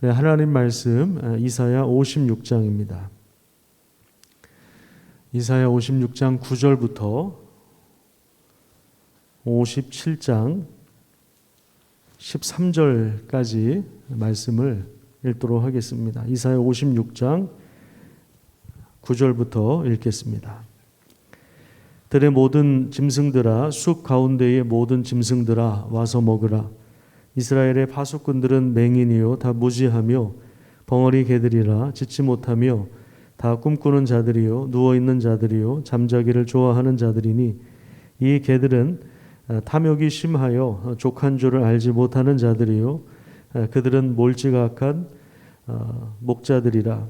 네, 하나님 말씀 이사야 56장입니다. 이사야 56장 9절부터 57장 13절까지 말씀을 읽도록 하겠습니다. 이사야 56장 9절부터 읽겠습니다. 들의 모든 짐승들아, 숲 가운데의 모든 짐승들아, 와서 먹으라. 이스라엘의 파수꾼들은 맹인이요 다 무지하며 벙어리 개들이라. 짖지 못하며 다 꿈꾸는 자들이요 누워있는 자들이요 잠자기를 좋아하는 자들이니 이 개들은 탐욕이 심하여 족한 줄을 알지 못하는 자들이요 그들은 몰지각한 목자들이라.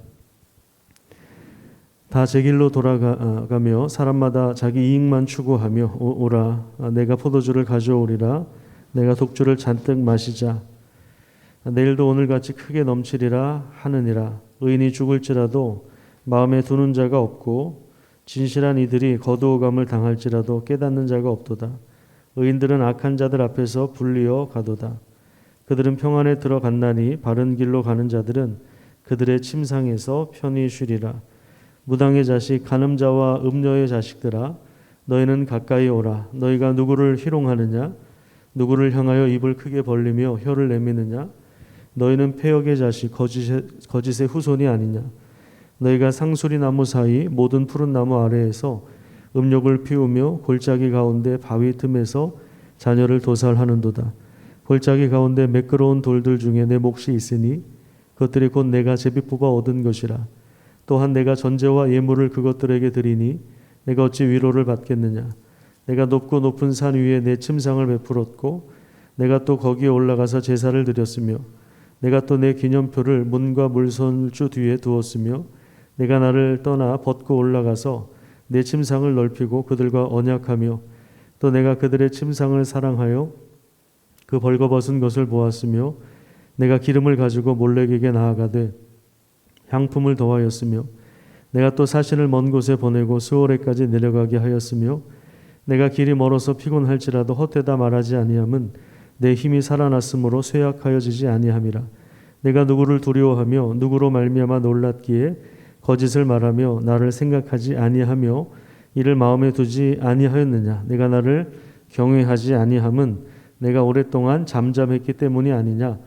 다 제 길로 돌아가며 사람마다 자기 이익만 추구하며 오라. 내가 포도주를 가져오리라. 내가 독주를 잔뜩 마시자. 내일도 오늘같이 크게 넘치리라 하느니라. 의인이 죽을지라도 마음에 두는 자가 없고 진실한 이들이 거두어감을 당할지라도 깨닫는 자가 없도다. 의인들은 악한 자들 앞에서 불리어 가도다. 그들은 평안에 들어갔나니 바른 길로 가는 자들은 그들의 침상에서 편히 쉬리라. 무당의 자식 간음자와 음녀의 자식들아, 너희는 가까이 오라. 너희가 누구를 희롱하느냐? 누구를 향하여 입을 크게 벌리며 혀를 내미느냐? 너희는 패역의 자식 거짓의 후손이 아니냐? 너희가 상수리 나무 사이 모든 푸른 나무 아래에서 음욕을 피우며 골짜기 가운데 바위 틈에서 자녀를 도살하는도다. 골짜기 가운데 매끄러운 돌들 중에 내 몫이 있으니 그것들이 곧 내가 제비 뽑아 얻은 것이라. 또한 내가 전제와 예물을 그것들에게 드리니 내가 어찌 위로를 받겠느냐? 내가 높고 높은 산 위에 내 침상을 베풀었고 내가 또 거기에 올라가서 제사를 드렸으며 내가 또 내 기념표를 문과 물선주 뒤에 두었으며 내가 나를 떠나 벗고 올라가서 내 침상을 넓히고 그들과 언약하며 또 내가 그들의 침상을 사랑하여 그 벌거벗은 것을 보았으며 내가 기름을 가지고 몰렉에게 나아가되 향품을 더하였으며 내가 또 사신을 먼 곳에 보내고 스오레까지 내려가게 하였으며 내가 길이 멀어서 피곤할지라도 헛되다 말하지 아니함은 내 힘이 살아났으므로 쇠약하여지지 아니함이라. 내가 누구를 두려워하며 누구로 말미암아 놀랐기에 거짓을 말하며 나를 생각하지 아니하며 이를 마음에 두지 아니하였느냐? 내가 나를 경외하지 아니함은 내가 오랫동안 잠잠했기 때문이 아니냐?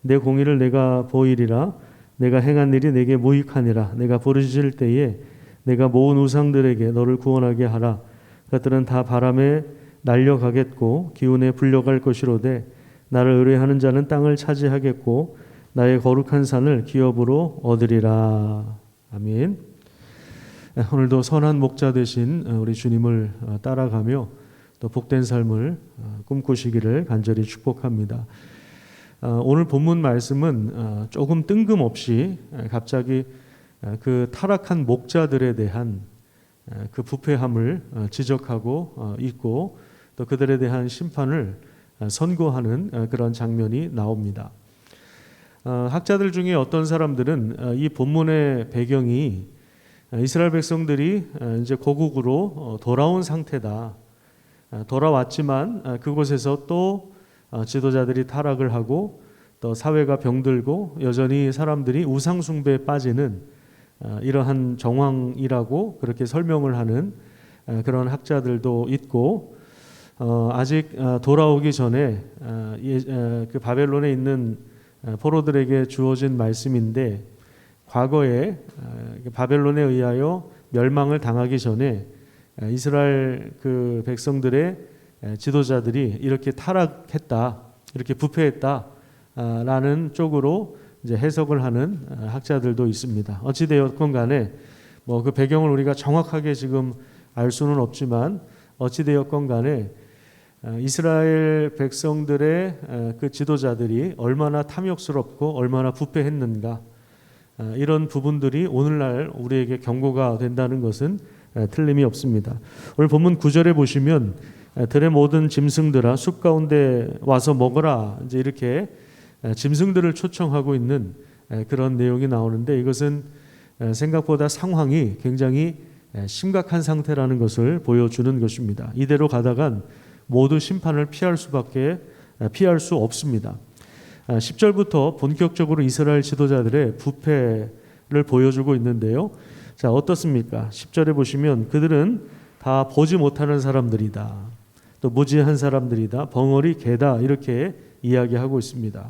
내 공의를 내가 보이리라. 내가 행한 일이 내게 무익하니라. 내가 부르짖을 때에 내가 모은 우상들에게 너를 구원하게 하라. 그들은 다 바람에 날려가겠고 기운에 불려갈 것이로되 나를 의뢰하는 자는 땅을 차지하겠고 나의 거룩한 산을 기업으로 얻으리라. 아멘. 오늘도 선한 목자 되신 우리 주님을 따라가며 또 복된 삶을 꿈꾸시기를 간절히 축복합니다. 오늘 본문 말씀은 조금 뜬금없이 갑자기 그 타락한 목자들에 대한 그 부패함을 지적하고 있고 또 그들에 대한 심판을 선고하는 그런 장면이 나옵니다. 학자들 중에 어떤 사람들은 이 본문의 배경이 이스라엘 백성들이 이제 고국으로 돌아온 상태다. 돌아왔지만 그곳에서 또 지도자들이 타락을 하고 또 사회가 병들고 여전히 사람들이 우상 숭배에 빠지는 이러한 정황이라고 그렇게 설명을 하는 그런 학자들도 있고 아직 돌아오기 전에 그 바벨론에 있는 포로들에게 주어진 말씀인데 과거에 바벨론에 의하여 멸망을 당하기 전에 이스라엘 그 백성들의 지도자들이 이렇게 타락했다, 이렇게 부패했다라는 쪽으로 이제 해석을 하는 학자들도 있습니다. 어찌 되었건 간에 뭐 그 배경을 우리가 정확하게 지금 알 수는 없지만 어찌 되었건 간에 이스라엘 백성들의 그 지도자들이 얼마나 탐욕스럽고 얼마나 부패했는가 이런 부분들이 오늘날 우리에게 경고가 된다는 것은 틀림이 없습니다. 오늘 본문 9절에 보시면 들의 모든 짐승들아 숲 가운데 와서 먹어라 이제 이렇게 짐승들을 초청하고 있는 그런 내용이 나오는데 이것은 생각보다 상황이 굉장히 심각한 상태라는 것을 보여주는 것입니다. 이대로 가다간 모두 심판을 피할 수 없습니다. 10절부터 본격적으로 이스라엘 지도자들의 부패를 보여주고 있는데요. 자, 어떻습니까? 10절에 보시면 그들은 다 보지 못하는 사람들이다. 또 무지한 사람들이다. 벙어리 개다. 이렇게 이야기하고 있습니다.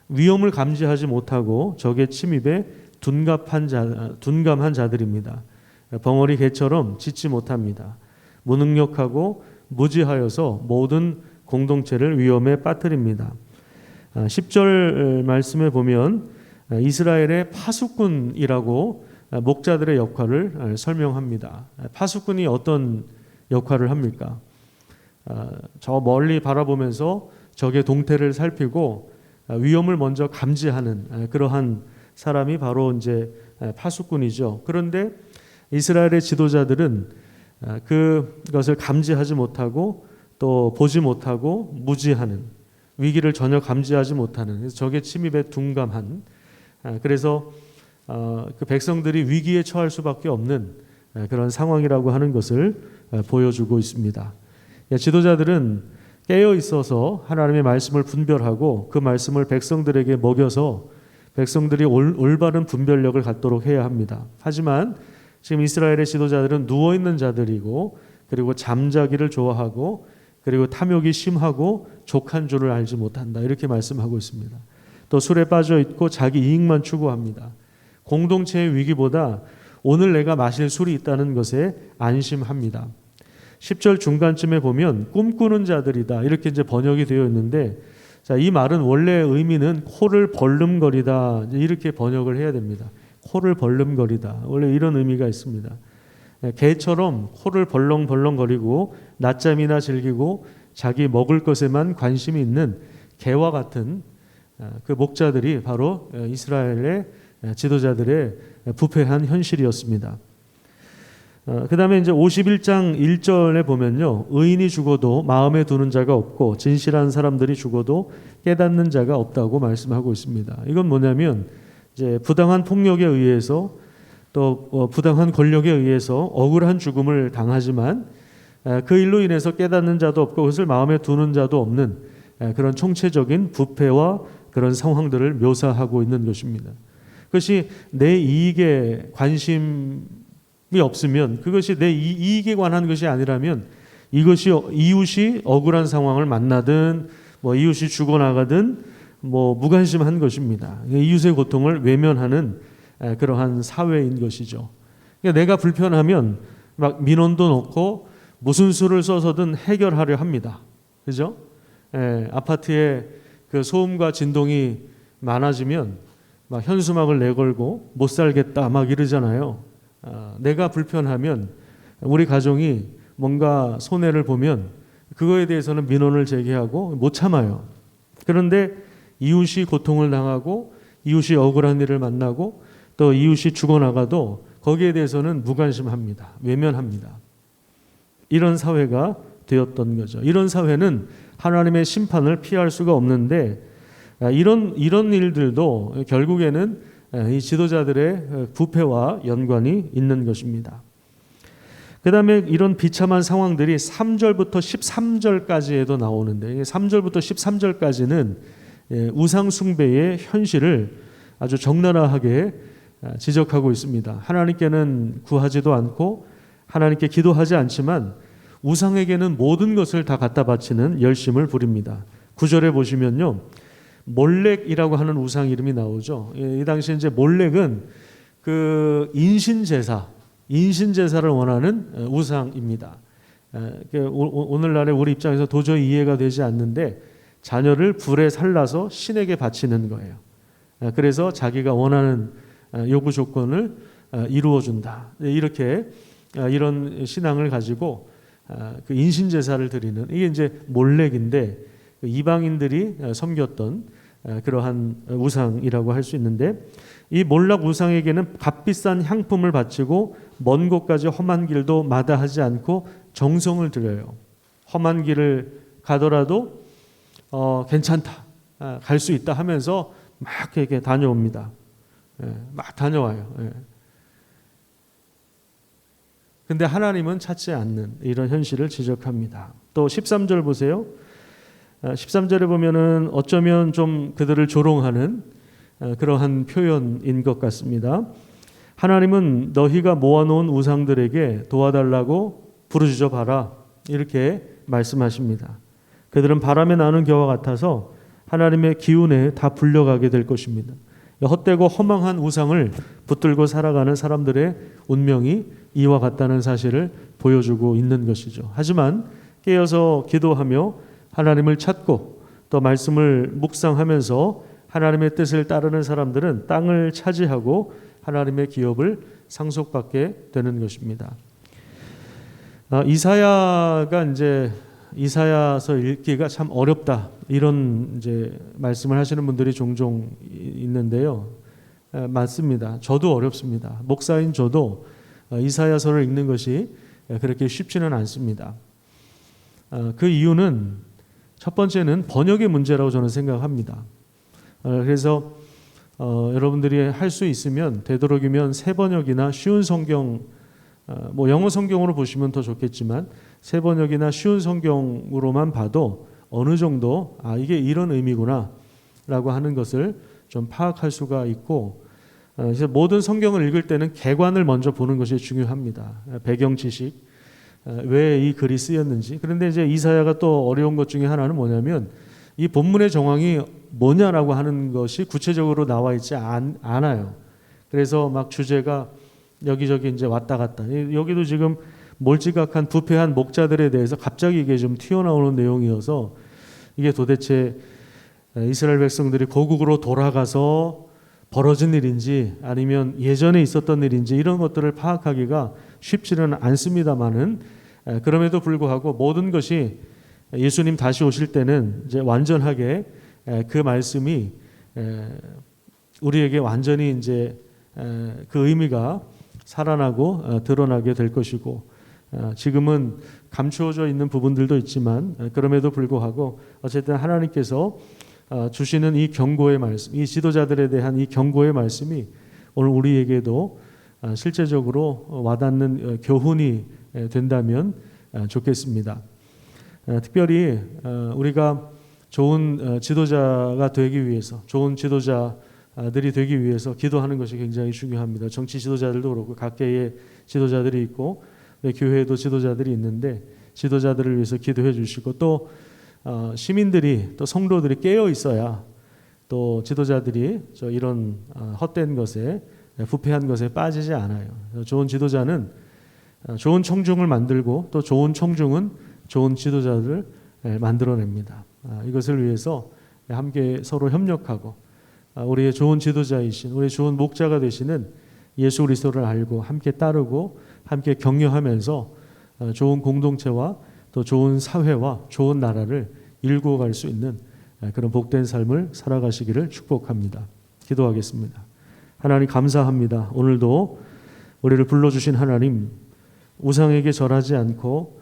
위험을 감지하지 못하고 적의 침입에 둔감한 자들입니다. 벙어리 개처럼 짖지 못합니다. 무능력하고 무지하여서 모든 공동체를 위험에 빠뜨립니다. 10절 말씀에 보면 이스라엘의 파수꾼이라고 목자들의 역할을 설명합니다. 파수꾼이 어떤 역할을 합니까? 저 멀리 바라보면서 적의 동태를 살피고 위험을 먼저 감지하는 그러한 사람이 바로 이제 파수꾼이죠. 그런데 이스라엘의 지도자들은 그것을 감지하지 못하고 또 보지 못하고 무지하는, 위기를 전혀 감지하지 못하는, 적의 침입에 둔감한, 그래서 그 백성들이 위기에 처할 수밖에 없는 그런 상황이라고 하는 것을 보여주고 있습니다. 지도자들은 깨어 있어서 하나님의 말씀을 분별하고 그 말씀을 백성들에게 먹여서 백성들이 올바른 분별력을 갖도록 해야 합니다. 하지만 지금 이스라엘의 지도자들은 누워있는 자들이고, 그리고 잠자기를 좋아하고, 그리고 탐욕이 심하고 족한 줄을 알지 못한다. 이렇게 말씀하고 있습니다. 또 술에 빠져 있고 자기 이익만 추구합니다. 공동체의 위기보다 오늘 내가 마실 술이 있다는 것에 안심합니다. 10절 중간쯤에 보면 꿈꾸는 자들이다. 이렇게 이제 번역이 되어 있는데, 자, 이 말은 원래 의미는 코를 벌름거리다. 이렇게 번역을 해야 됩니다. 코를 벌름거리다. 원래 이런 의미가 있습니다. 개처럼 코를 벌렁벌렁거리고 낮잠이나 즐기고 자기 먹을 것에만 관심이 있는 개와 같은 그 목자들이 바로 이스라엘의 지도자들의 부패한 현실이었습니다. 그 다음에 이제 51장 1절에 보면요, 의인이 죽어도 마음에 두는 자가 없고 진실한 사람들이 죽어도 깨닫는 자가 없다고 말씀하고 있습니다. 이건 뭐냐면 이제 부당한 폭력에 의해서 또 부당한 권력에 의해서 억울한 죽음을 당하지만 그 일로 인해서 깨닫는 자도 없고 그것을 마음에 두는 자도 없는 그런 총체적인 부패와 그런 상황들을 묘사하고 있는 것입니다. 그것이 내 이익에 관심이 없으면, 그것이 내 이익에 관한 것이 아니라면, 이것이 이웃이 억울한 상황을 만나든 이웃이 죽어나가든 무관심한 것입니다. 이웃의 고통을 외면하는 그러한 사회인 것이죠. 그러니까 내가 불편하면 막 민원도 넣고 무슨 수를 써서든 해결하려 합니다. 그죠? 아파트에 그 소음과 진동이 많아지면 막 현수막을 내걸고 못 살겠다 막 이러잖아요. 내가 불편하면, 우리 가정이 뭔가 손해를 보면 그거에 대해서는 민원을 제기하고 못 참아요. 그런데 이웃이 고통을 당하고 이웃이 억울한 일을 만나고 또 이웃이 죽어나가도 거기에 대해서는 무관심합니다. 외면합니다. 이런 사회가 되었던 거죠. 이런 사회는 하나님의 심판을 피할 수가 없는데, 이런 일들도 결국에는 이 지도자들의 부패와 연관이 있는 것입니다. 그 다음에 이런 비참한 상황들이 3절부터 13절까지에도 나오는데, 3절부터 13절까지는 우상 숭배의 현실을 아주 적나라하게 지적하고 있습니다. 하나님께는 구하지도 않고 하나님께 기도하지 않지만 우상에게는 모든 것을 다 갖다 바치는 열심을 부립니다. 9절에 보시면요, 몰렉이라고 하는 우상 이름이 나오죠. 이 당시 이제 몰렉은 그 인신제사를 원하는 우상입니다. 오늘날의 우리 입장에서 도저히 이해가 되지 않는데, 자녀를 불에 살라서 신에게 바치는 거예요. 그래서 자기가 원하는 요구 조건을 이루어준다. 이렇게 이런 신앙을 가지고 그 인신제사를 드리는, 이게 이제 몰렉인데 이방인들이 섬겼던 그러한 우상이라고 할 수 있는데, 이 몰락 우상에게는 값비싼 향품을 바치고 먼 곳까지 험한 길도 마다하지 않고 정성을 들여요. 험한 길을 가더라도 괜찮다, 갈 수 있다 하면서 막 이렇게 다녀옵니다. 막 다녀와요. 근데 하나님은 찾지 않는 이런 현실을 지적합니다. 또 13절 보세요. 13절에 보면은 어쩌면 좀 그들을 조롱하는 그러한 표현인 것 같습니다. 하나님은 너희가 모아놓은 우상들에게 도와달라고 부르짖어 봐라, 이렇게 말씀하십니다. 그들은 바람에 나는 겨와 같아서 하나님의 기운에 다 불려가게 될 것입니다. 헛되고 허망한 우상을 붙들고 살아가는 사람들의 운명이 이와 같다는 사실을 보여주고 있는 것이죠. 하지만 깨어서 기도하며 하나님을 찾고 또 말씀을 묵상하면서 하나님의 뜻을 따르는 사람들은 땅을 차지하고 하나님의 기업을 상속받게 되는 것입니다. 이사야가 이제 이사야서 읽기가 참 어렵다, 이런 이제 말씀을 하시는 분들이 종종 있는데요. 맞습니다. 저도 어렵습니다. 목사인 저도 이사야서를 읽는 것이 그렇게 쉽지는 않습니다. 그 이유는 첫 번째는 번역의 문제라고 저는 생각합니다. 그래서 여러분들이 할 수 있으면 되도록이면 새 번역이나 쉬운 성경, 뭐 영어 성경으로 보시면 더 좋겠지만 새 번역이나 쉬운 성경으로만 봐도 어느 정도 이게 이런 의미구나 라고 하는 것을 좀 파악할 수가 있고, 그래서 모든 성경을 읽을 때는 개관을 먼저 보는 것이 중요합니다. 배경 지식, 왜 이 글이 쓰였는지. 그런데 이제 이사야가 또 어려운 것 중에 하나는 뭐냐면 이 본문의 정황이 뭐냐라고 하는 것이 구체적으로 나와 있지 않아요. 그래서 막 주제가 여기저기 이제 왔다 갔다. 여기도 지금 몰지각한 부패한 목자들에 대해서 갑자기 이게 좀 튀어나오는 내용이어서 이게 도대체 이스라엘 백성들이 고국으로 돌아가서 벌어진 일인지 아니면 예전에 있었던 일인지 이런 것들을 파악하기가 쉽지는 않습니다만은, 그럼에도 불구하고 모든 것이 예수님 다시 오실 때는 이제 완전하게 그 말씀이 우리에게 완전히 이제 그 의미가 살아나고 드러나게 될 것이고, 지금은 감추어져 있는 부분들도 있지만 그럼에도 불구하고 어쨌든 하나님께서 주시는 이 경고의 말씀, 이 지도자들에 대한 이 경고의 말씀이 오늘 우리에게도 실제적으로 와닿는 교훈이 된다면 좋겠습니다. 특별히 우리가 좋은 지도자가 되기 위해서, 좋은 지도자들이 되기 위해서 기도하는 것이 굉장히 중요합니다. 정치 지도자들도 그렇고 각계의 지도자들이 있고 교회에도 지도자들이 있는데 지도자들을 위해서 기도해 주시고, 또 시민들이 또 성도들이 깨어 있어야 또 지도자들이 이런 헛된 것에, 부패한 것에 빠지지 않아요. 좋은 지도자는 좋은 청중을 만들고 또 좋은 청중은 좋은 지도자들을 만들어냅니다. 이것을 위해서 함께 서로 협력하고 우리의 좋은 지도자이신, 우리의 좋은 목자가 되시는 예수 그리스도를 알고 함께 따르고 함께 격려하면서 좋은 공동체와 또 좋은 사회와 좋은 나라를 일구어 갈 수 있는 그런 복된 삶을 살아가시기를 축복합니다. 기도하겠습니다. 하나님 감사합니다. 오늘도 우리를 불러주신 하나님, 우상에게 절하지 않고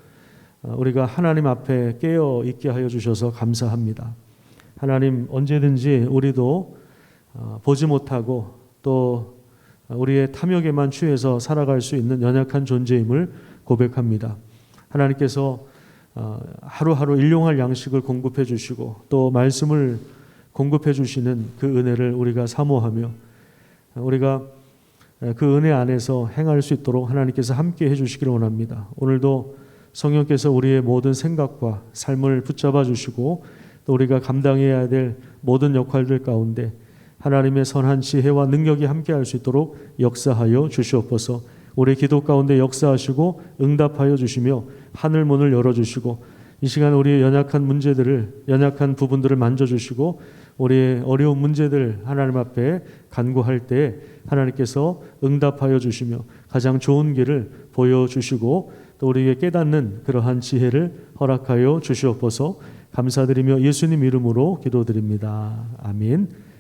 우리가 하나님 앞에 깨어 있게 하여 주셔서 감사합니다. 하나님, 언제든지 우리도 보지 못하고 또 우리의 탐욕에만 취해서 살아갈 수 있는 연약한 존재임을 고백합니다. 하나님께서 하루하루 일용할 양식을 공급해 주시고 또 말씀을 공급해 주시는 그 은혜를 우리가 사모하며 우리가 그 은혜 안에서 행할 수 있도록 하나님께서 함께 해주시기를 원합니다. 오늘도 성령께서 우리의 모든 생각과 삶을 붙잡아 주시고 또 우리가 감당해야 될 모든 역할들 가운데 하나님의 선한 지혜와 능력이 함께할 수 있도록 역사하여 주시옵소서. 우리 기도 가운데 역사하시고 응답하여 주시며 하늘 문을 열어주시고 이 시간 우리의 연약한 문제들을, 연약한 부분들을 만져주시고 우리의 어려운 문제들 하나님 앞에 간구할 때 하나님께서 응답하여 주시며 가장 좋은 길을 보여주시고 또 우리에게 깨닫는 그러한 지혜를 허락하여 주시옵소서. 감사드리며 예수님 이름으로 기도드립니다. 아멘.